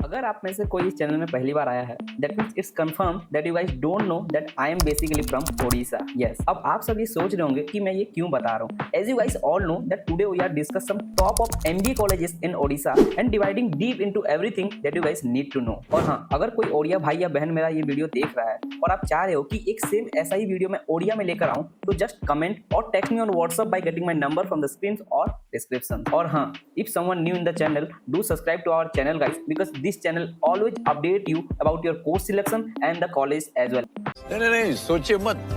अगर आप में से कोई इस चैनल में पहली बार आया है, that means it's confirm that you guys don't know that I am basically from Odisha. Yes, अब आप सब ये सोच रहे होंगे कि मैं ये क्यों बता रहा हूँ। As you guys all know that today we are discuss some top of MBA colleges in Odisha and dividing deep into everything that you guys need to know. और हाँ, अगर कोई ओडिया भाई या बहन मेरा ये वीडियो देख रहा है और आप चाह रहे हो कि एक सेम ऐसा ही वीडियो मैं ओडिया में लेकर आऊं, तो जस्ट कमेंट और text me on WhatsApp by getting my number from the screen और डिस्क्रिप्शन। और हाँ, if someone new in the channel, do subscribe to our channel guys, because this channel always update you about your course selection and the college as well. नहीं सोचिए मत,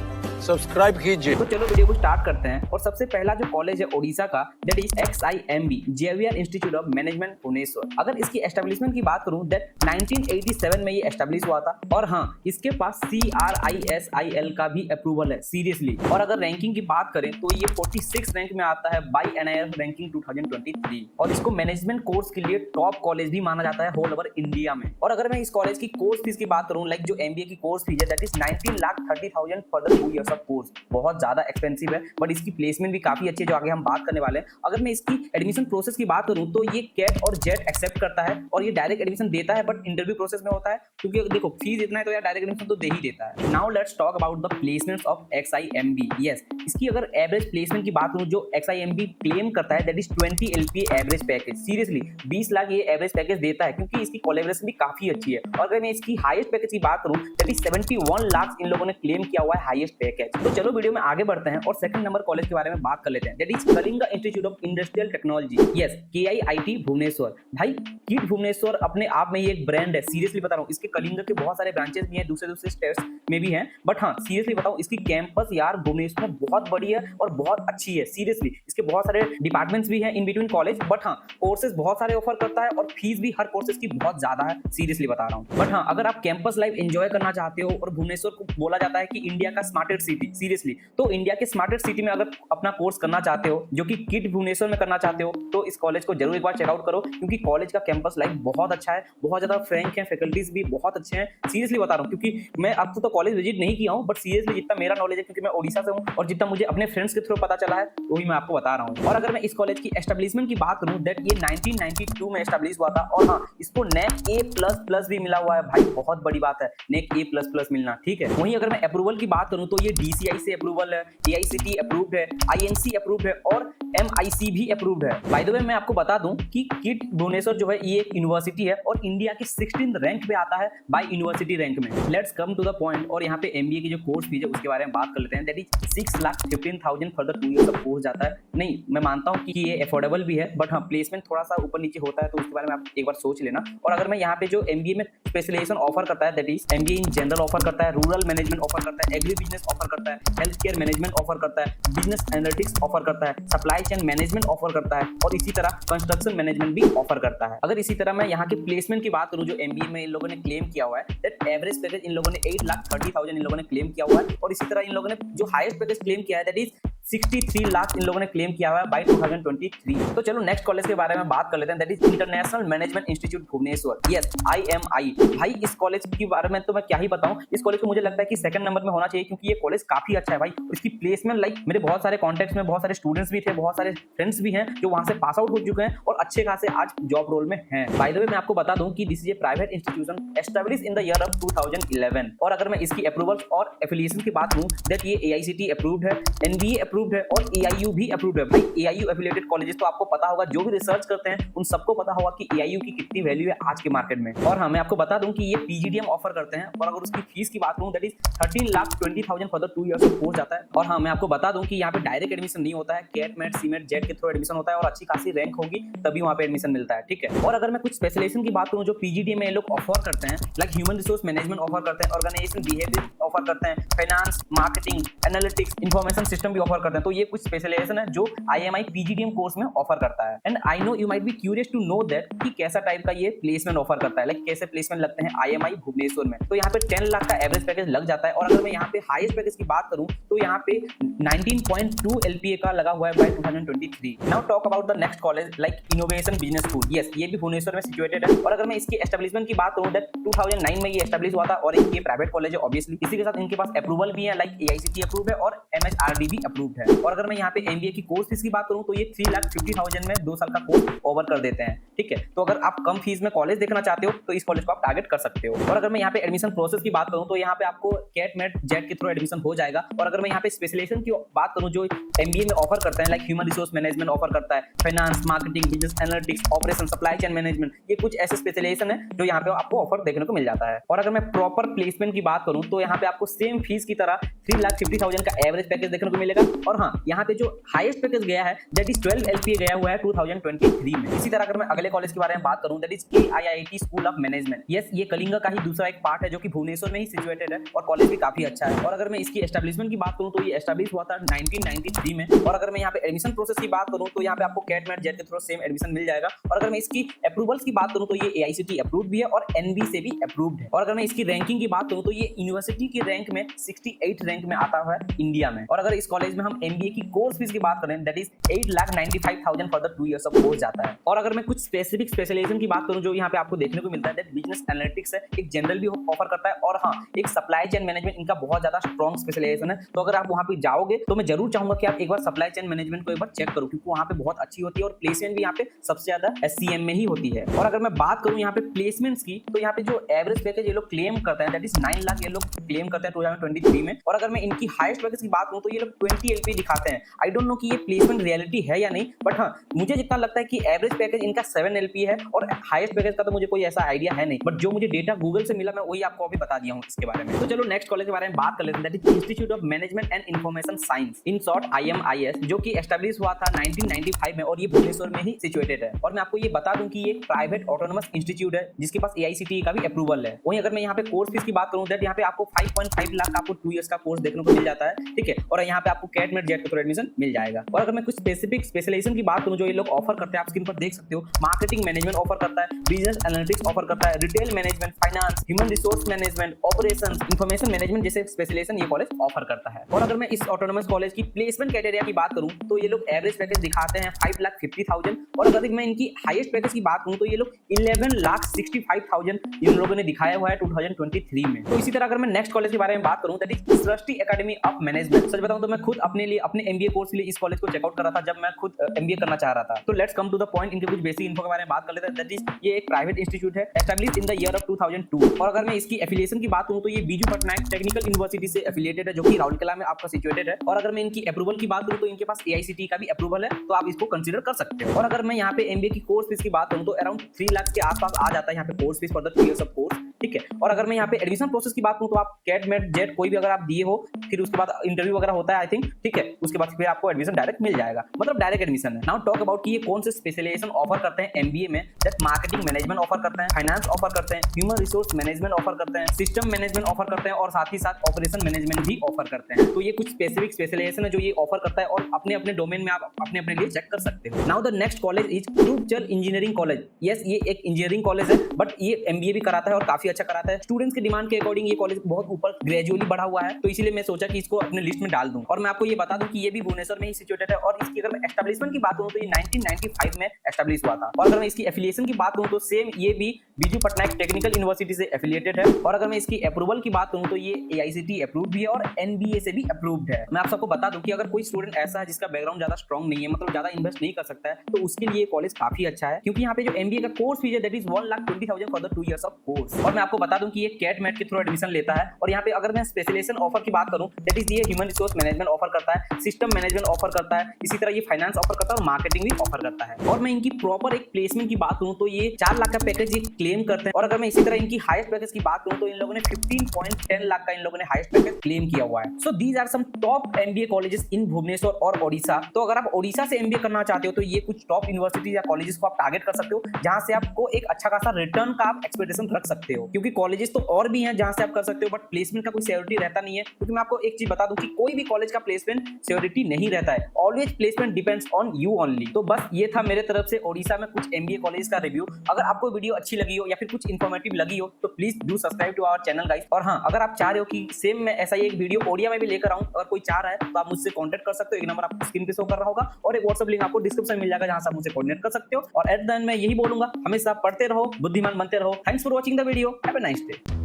subscribe कीजिए। तो चलो video को स्टार्ट करते हैं। और सबसे पहला जो कॉलेज है ओडिशा का, that is XIMB Xavier Institute of Management Bhubaneswar. अगर इसकी एस्टेब्लिशमेंट की बात करूं, दैट 1987 में ये एस्टेब्लिश हुआ था। और हाँ, इसके पास CRISIL का भी अप्रूवल है, सीरियसली। और अगर रैंकिंग की बात करें तो ये 46 रैंक में आता है बाय NIRF रैंकिंग 2023। और इसको मैनेजमेंट कोर्स के लिए टॉप कॉलेज भी माना जाता है होल ओवर इंडिया में। और अगर मैं इस कॉलेज की कोर्स फीस की बात करूं, लाइक जो MBA की कोर्स फीस है, that is 19,30,000 for the 2 years of course. बहुत ज्यादा एक्सपेंसिव है, बट इसकी प्लेसमेंट भी काफी अच्छी है, जो आगे हम बात करने वाले हैं। अगर मैं इसकी एडमिशन प्रोसेस की बात करूं तो ये कैट और जेट एक्सेप्ट करता है और ये डायरेक्ट एडमिशन देता है, बट इंटरव्यू प्रोसेस में होता है, क्योंकि देखो फीस इतना है तो यार डायरेक्ट एडमिशन तो दे ही देता है। Now let's talk about the placements of XIMB। Yes, इसकी अगर एवरेज प्लेसमेंट की बात करूं, जो XIMB क्लेम करता है, that is 20 LPA average package. Seriously 20 lakh ये एवरेज पैकेज देता है, क्योंकि इसकी कोलैबोरेशन भी काफी अच्छी है। और अगर मैं इसकी हाईएस्ट पैकेज की बात करूं, दैट इज 71 लाख इन लोगों ने क्लेम किया हुआ है हाईएस्ट पैकेज। तो चलो वीडियो में आगे बढ़ते हैं और सेकंड नंबर कॉलेज के बारे में बात कर लेते हैं, that is Kalinga Institute of Industrial Technology. Yes, KIIT Bhubaneswar. भाई किट भुवनेश्वर अपने आप में ये एक ब्रांड है, सीरियसली बता रहा हूँ। इसके कलिंगा के बहुत सारे ब्रांचेस भी हैं, दूसरे स्टेट्स में भी हैं, बट हाँ सीरियसली बताऊँ, इसकी कैंपस यार भुवनेश्वर में बहुत बड़ी है और बहुत अच्छी है। सीरियसली इसके बहुत सारे डिपार्टमेंट्स भी हैं इन बिटवीन कॉलेज, बट हाँ कोर्सेज बहुत सारे ऑफर करता है और फीस भी हर कोर्सेज की बहुत ज्यादा है, सीरियसली बता रहा हूँ। बट हाँ, अगर आप कैंपस लाइफ एंजॉय करना चाहते हो, और भुवनेश्वर को बोला जाता है कि इंडिया का स्मार्टेस्ट सिटी, सीरियसली तो इंडिया के स्मार्टेस्ट सिटी में अगर अपना कोर्स करना चाहते हो, जो कि किट भुवनेश्वर में करना चाहते हो, तो इस कॉलेज को जरूर एक बार चेकआउट करो, क्योंकि कॉलेज का कैंपस लाइफ बहुत अच्छा है, बहुत ज्यादा फ्रैंक है, फैकल्टीज भी बहुत अच्छे हैं। सीरियसली बता रहा हूँ, क्योंकि मैं अब तो कॉलेज विजिट नहीं किया हूँ, बट सीरियसली जितना मेरा नॉलेज है, क्योंकि मैं ओडिशा से हूँ, और जितना मुझे अपने फ्रेंड्स के थ्रू पता चला है वही मैं आपको बता रहा हूँ। और अगर मैं इस कॉलेज की एस्टेब्लिशमेंट की बात करूँ, दैट ये 1992 में एस्टेब्लिश हुआ था। और हाँ, इसको NAC A++ भी मिला हुआ है। भाई बहुत बड़ी बात है NAC A++ मिलना, ठीक है। वहीं अगर मैं अप्रूवल की बात करूँ, तो ये DCI से अप्रूवल है, AICTE अप्रूव्ड है, INC अप्रूव्ड है और MIC भी अप्रूव्ड है। बाय द वे मैं आपको बता दूं कि किट भुवनेश्वर जो है ये एक यूनिवर्सिटी है और इंडिया के 16th रैंक पे आता है बाय यूनिवर्सिटी रैंक में। Let's come to the point, और यहाँ पे MBA की जो कोर्स फीस है उसके बारे में बात कर लेते हैं, that is 6,15,000 for the 2 years of course जाता है। नहीं, मैं मानता हूँ कि ये अफोर्डेबल भी है, बट हाँ प्लेसमेंट थोड़ा सा ऊपर नीचे होता है, तो उसके बारे में आप एक बार सोच लेना। और अगर मैं यहाँ पे जो MBA में स्पेशलाइजेशन ऑफर करता है, that is MBA in general offer करता है, रूरल मैनेजमेंट ऑफर करता है, एग्री बिजनेस ऑफर करता है, हेल्थ केयर मैनेजमेंट ऑफर करता है, बिजनेस एनालिटिक्स ऑफर करता है, सप्लाई चेन मैनेजमेंट ऑफर करता है, और इसी तरह कंस्ट्रक्शन मैनेजमेंट भी ऑफर करता है। अगर इसी तरह मैं यहाँ के प्लेसमेंट की बात करूँ, जो MBA में इन लोगों ने क्लेम किया हुआ है, दैट एवरेज पैकेज इन लोगों ने 8,30,000 इन लोगों ने क्लेम किया हुआ है। और इसी तरह इन लोगों ने जो हाईएस्ट पैकेज क्लेम किया है, दैट इज 63 लाख इन लोगों ने क्लेम किया हुआ है बाय 2023। तो चलो नेक्स्ट कॉलेज के बारे में बात कर लेते हैं, that is International Management Institute Bhubaneswar. Yes, IMI। भाई इस कॉलेज के बारे में तो मैं क्या ही बताऊं, इस कॉलेज को मुझे लगता है कि सेकंड नंबर में होना चाहिए, क्योंकि ये कॉलेज काफी अच्छा है भाई। इसकी प्लेसमेंट, लाइक मेरे बहुत सारे कॉन्टेक्ट्स में बहुत सारे स्टूडेंट्स भी थे, बहुत सारे फ्रेंड्स भी हैं जो वहां से पास आउट हो चुके हैं और अच्छे खासे आज जॉब रोल में हैं। बाय द वे मैं आपको बता दूं कि this is a private institution established in the year of 2011। और अगर मैं इसकी अप्रूवल और एफिलिएशन की बात करूं, दैट ये AICTE अप्रूव्ड है, NBA अप्रूव्ड है और AIU भी अप्रूव्ड है। भाई AIU एफिलिएटेड कॉलेजेस तो आपको पता होगा, जो भी रिसर्च करते हैं उन सबको पता होगा कि AIU की कितनी वैल्यू है आज के मार्केट में। और हाँ, मैं आपको बता दूं कि ये PGDM ऑफर करते हैं, और अगर उसकी फीस की बात करूं, that is 13,20,000 for the 2 years of course जाता है। और हाँ, मैं आपको बता दूं कि यहाँ पे डायरेक्ट एडमिशन नहीं होता है, कैट मैट सीमेट जेट के थ्रू एडमिशन होता है, और अच्छी खासी रैंक होगी तभी वहाँ पे एडमिशन मिलता है, ठीक है। और अगर मैं कुछ स्पेशलाइजेशन की बात करूं, जो PGDM में ये लोग ऑफर करते हैं, like human resource management offer करते हैं, ऑर्गेनाइजेशन बिहेवियर ऑफर करते हैं, finance, marketing, analytics, information system भी ऑफर करते हैं। तो ये कुछ स्पेशलाइजेशन है जो IMI PGDM कोर्स में ऑफर करता है। And I know you might be curious to know that कि कैसा टाइप का ये प्लेसमेंट ऑफर करता है, लाइक कैसे प्लेसमेंट लगते हैं IMI भुवनेश्वर में। तो यहाँ पे 10 लाख का एवरेज पैकेज लग जाता है। और अगर मैं यहाँ पे हाईएस्ट पैकेज की बात करूँ, तो यहाँ पे 19.2 LPA का लगा हुआ है by 2023। Now talk about the next college, like Innovation Business School. Yes, ये भी भुवनेश्वर में सिचुएटेड है। और अगर मैं इसकी एस्टेब्लिशमेंट की बात करूँ, दैट 2009 में ये एस्टेब्लिश हुआ था, और ये प्राइवेट कॉलेज है ऑब्वियसली। इसी के साथ इनके पास अप्रूवल भी है, लाइक AICTE अप्रूव्ड है और MHRD भी अप्रूव्ड अप्रूव्ड है। और अगर मैं यहाँ पे एमबीए की कोर्स फीस की बात करूँ तो ये 3,50,000 में 2 साल का कोर्स ओवर कर देते हैं। ठीक है, तो अगर आप कम फीस में कॉलेज देखना चाहते हो तो इस कॉलेज को आप टारगेट कर सकते हो। और अगर मैं यहाँ पे एडमिशन प्रोसेस की बात करूँ तो यहाँ पे आपको कैट मेट जेट के थ्रू एडमिशन हो जाएगा। और अगर मैं यहाँ पे स्पेशलाइजेशन की बात करूँ जो एमबीए में ऑफर करते हैं, like human resource management offer करता है, finance, marketing, business analytics, operation, supply chain management, ये कुछ ऐसे स्पेशलाइजेशन है जो यहाँ पे आपको ऑफर देखने को मिल जाता है। और अगर मैं प्रॉपर प्लेसमेंट की बात करूँ तो यहाँ पे आपको सेम फीस की तरह 3,50,000 का एवरेज पैकेज देखने को मिलेगा। और हाँ, यहाँ पे जो हाईएस्ट पैकेज गया है दैट इज 12 LPA गया हुआ है 2023 में। इसी तरह अगर मैं अगले कॉलेज के बारे में बात करूँ that is KIIT school of management. Yes, ये कलिंगा का ही दूसरा एक पार्ट है जो कि भुवनेश्वर में ही सिचुएटेड है और कॉलेज भी काफी अच्छा है। और अगर मैं इसकी एस्टैब्लिशमेंट की बात करूँ तो ये एस्टैब्लिश हुआ था 1993 में। और अगर मैं यहाँ पे एडमिशन प्रोसेस की बात करूँ तो यहाँ पे आपको कैट मेट जेट के थ्रू सेम एडमिशन मिल जाएगा। और अगर मैं इसकी अप्रूवल्स की बात करूँ तो ये AICTE अप्रूव्ड भी है और NB से भी अप्रूव्ड है। और अगर मैं इसकी रैंकिंग की बात करूँ तो ये यूनिवर्सिटी की रैंक में 68 रैंक में आता हुआ है इंडिया में। और अगर इस कॉलेज में हम MBA की कोर्स फीस की बात करें that is 8,95,000 for the 2 years of course जाता है। और अगर मैं कुछ स्पेसिफिक स्पेशलाइजेशन की बात करूँ जो यहाँ पे आपको देखने को मिलता है दैट बिजनेस एनालिटिक्स है, एक जनरल भी ऑफर करता है। और हाँ, एक सप्लाई चेन मैनेजमेंट इनका बहुत ज्यादा स्ट्रॉन्ग स्पेशलाइजेशन है। तो अगर आप वहाँ पे जाओगे तो मैं जरूर चाहूंगा कि आप एक बार सप्लाई चेन मैनेजमेंट को एक बार चेक करो क्योंकि वहाँ पे बहुत अच्छी होती है और प्लेसमेंट भी यहाँ पे सबसे ज्यादा SCM में ही होती है। और अगर मैं बात करूँ यहाँ पे प्लेसमेंट्स की तो यहाँ पे जो एवरेज पैकेज ये लोग क्लेम करते हैं दैट इज 9 लाख ये लोग क्लेम करते हैं 2023 में। और अगर मैं इनकी हाईएस्ट पैकेज की बात करूँ तो ये लोग 20 LPA दिखाते हैं। आई डोंट नो कि ये प्लेसमेंट रियलिटी है या नहीं, बट हाँ, मुझे जितना लगता है कि एवरेज पैकेज इनका 7 LPA है और हाईएस्ट पैकेज का तो मुझे कोई ऐसा आइडिया है नहीं, बट जो मुझे डेटा गूगल से मिला मैं वही आपको अभी बता दिया हूँ इसके बारे में। तो चलो नेक्स्ट कॉलेज के बारे में बात कर लेते हैं that is institute of management and information science, in short IMIS, जो कि एस्टैब्लिश हुआ था 1995 में और ये भुवनेश्वर में ही सिचुएटेड है। और मैं आपको ये बता दूं कि ये प्राइवेट ऑटोनोमस इंस्टीट्यूट है जिसके पास AICTE का भी अप्रूवल है। वहीं अगर मैं यहाँ पे कोर्स फीस की बात करूं दैट यहाँ पे आपको 5.5 लाख का आपको 2 इयर्स का कोर्स देखने को मिल जाता है। ठीक है, और यहाँ पे आपको कैट मेट जेट का एडमिशन मिल जाएगा। और अगर मैं कुछ स्पेसिफिक स्पेशलाइजेशन की बात करूं जो ये लोग ऑफर करते हैं आप स्क्रीन पर देख सकते हो, मार्केटिंग मैनेजमेंट ऑफर करता है, बिजनेस एनालिटिक्स ऑफर करता है, retail management, finance, human resource management, operations, information management जैसे स्पेशलाइजेशन ये कॉलेज ऑफर करता है। और अगर मैं इस ऑटोनोमस कॉलेज की प्लेसमेंट क्राइटेरिया की बात करूं तो ये लोग एवरेज पैकेज दिखाते हैं 5,50,000। और अगर मैं इनकी हाईएस्ट पैकेज की बात करूं तो ये लोग 11,65,000 इन लोगों ने दिखाया हुआ है 2023 में। तो इसी तरह अगर मैं नेक्स्ट कॉलेज के बारे में बात करूं that is Srishti academy of management. सच बताऊं तो मैं खुद अपने लिए अपने MBA कोर्स के लिए इस कॉलेज को चेकआउट कर रहा था जब मैं खुद MBA करना चाह रहा था। तो let's come to the point, इनके कुछ बेसिक इन्फो के बारे में बात कर लेते हैं। दैट इज ये एक प्राइवेट इंस्टीट्यूट है established in the year of 2002। और अगर मैं इसकी एफिलिएशन की बात करूं तो ये बीजू पटनायक टेक्निकल यूनिवर्सिटी से एफिलिएटेड है जो कि राउरकेला में आपका सिचुएटेड है। और अगर मैं इनकी अप्रूवल की बात करूं तो इनके पास AICTE का भी अप्रूवल है, तो आप इसको कंसीडर कर सकते हो। और अगर मैं यहाँ पे MBA की कोर्स फीस की बात करूं तो अराउंड 3 लाख के आसपास आ जाता है यहाँ पे course fees for the 2 years of course. ठीक है, और अगर मैं यहाँ पे एडमिशन प्रोसेस की बात करूं तो आप कैट मेट जेट कोई भी अगर आप दिए हो फिर उसके बाद इंटरव्यू वगैरह होता है आई थिंक। ठीक है, उसके बाद फिर आपको एडमिशन डायरेक्ट मिल जाएगा, मतलब डायरेक्ट एडमिशन है। नाउ टॉक अबाउट कि ये कौन से स्पेशलाइजेशन ऑफर करते हैं MBA में। दैट मार्केटिंग मैनेजमेंट ऑफर करते हैं, फाइनेंस ऑफर करते हैं, ह्यूमन रिसोर्स मैनेजमेंट ऑफर करते हैं, सिस्टम मैनेजमेंट ऑफर करते हैं और साथ ही साथ ऑपरेशन मैनेजमेंट भी ऑफर करते हैं। तो ये कुछ स्पेसिफिक स्पेशलाइजेशन है जो ये ऑफर करता है और अपने अपने डोमेन में आप अपने अपने लिए चेक कर सकते हो। Now the next college is Kurukshetra engineering college. Yes, ये एक इंजीनियरिंग कॉलेज है बट ये MBA भी कराता है और काफी अच्छा कराता है। स्टूडेंट्स के डिमांड के अकॉर्डिंग ये कॉलेज बहुत ऊपर ग्रेजुअली बढ़ा हुआ है, तो इसीलिए मैं सोचा कि इसको अपने लिस्ट में डाल दूं। और मैं आपको ये बता दूं कि ये भी भुवनेश्वर में ही सिचुएटेड है। और इसकी अगर मैं एस्टैब्लिशमेंट की बात करूं तो ये 1995 में एस्टैब्लिश हुआ था। और अगर मैं इसकी एफिलिएशन की बात करूं तो सेम ये भी बीजू पटनायक टेक्निकल यूनिवर्सिटी से एफिलिएटेड है। और अगर मैं इसकी अप्रूवल की बात करूं तो ये AICTE अप्रूव्ड भी है और NBA से भी अप्रूव्ड है। मैं आप सबको बता दूं कि अगर कोई स्टूडेंट ऐसा है जिसका बैकग्राउंड ज्यादा स्ट्रॉन्ग नहीं है, मतलब ज्यादा इन्वेस्ट नहीं कर सकता है, तो उसके लिए कॉलेज काफी अच्छा है क्योंकि यहाँ पे जो MBA का कोर्स फीस है that is 1,20,000 for the 2 years of course. और मैं आपको बता दूं कि ये कैट मेट के थ्रू एडमिशन लेता है। और यहाँ पे अगर मैं स्पेशलाइजेशन ऑफर की बात करूं दैट इज ये ह्यूमन रिसोर्स मैनेजमेंट ऑफर करता है, सिस्टम मैनेजमेंट ऑफर करता है, इसी तरह ये फाइनेंस ऑफर करता है और मार्केटिंग भी ऑफर करता है। और मैं इनकी प्रॉपर एक प्लेसमेंट की बात करूं तो ये 4 लाख का पैकेज ये क्लेम करते हैं। और अगर मैं इसी तरह इनकी हाईएस्ट पैकेज की बात करूं तो इन लोगों ने 15.10 लाख का इन लोगों ने हाईएस्ट पैकेज क्लेम किया हुआ है। So these are some top MBA colleges in Bhubaneswar और ओडिशा। तो अगर आप ओडिशा से MBA करना चाहते हो तो ये कुछ टॉप यूनिवर्सिटीज या कॉलेजेस को आप टारगेट कर सकते हो जहां से आपको एक अच्छा खासा रिटर्न का आप एक्सपेक्टेशन रख सकते हो, क्योंकि कॉलेजेस तो और भी हैं जहां से आप कर सकते हो बट प्लेसमेंट का कोई सिक्योरिटी रहता नहीं है। क्योंकि मैं आपको एक चीज बता दूं कि कोई भी कॉलेज का प्लेसमेंट सिक्योरिटी नहीं रहता है, always placement depends on you only. तो बस ये था मेरे तरफ से ओडिशा में कुछ MBA कॉलेज का रिव्यू। अगर आपको वीडियो अच्छी लगी हो या फिर कुछ इन्फॉर्मेटिव लगी हो तो please do subscribe to our channel guys. और हाँ, अगर आप चाह रहे हो कि सेम मैं ऐसा ही एक वीडियो ओडिया में भी लेकर आऊं, अगर कोई चाह रहा है तो आप मुझसे कांटेक्ट कर सकते हो। एक नंबर आपको स्क्रीन पे शो कर रहा होगा और एक व्हाट्सएप लिंक आपको डिस्क्रिप्शन में मिल जाएगा जहां से आप मुझसे कोऑर्डिनेट कर सकते हो। और एट द एंड मैं यही बोलूंगा, हमेशा पढ़ते रहो, बुद्धिमान बनते रहो। Thanks for watching the video, have a nice day.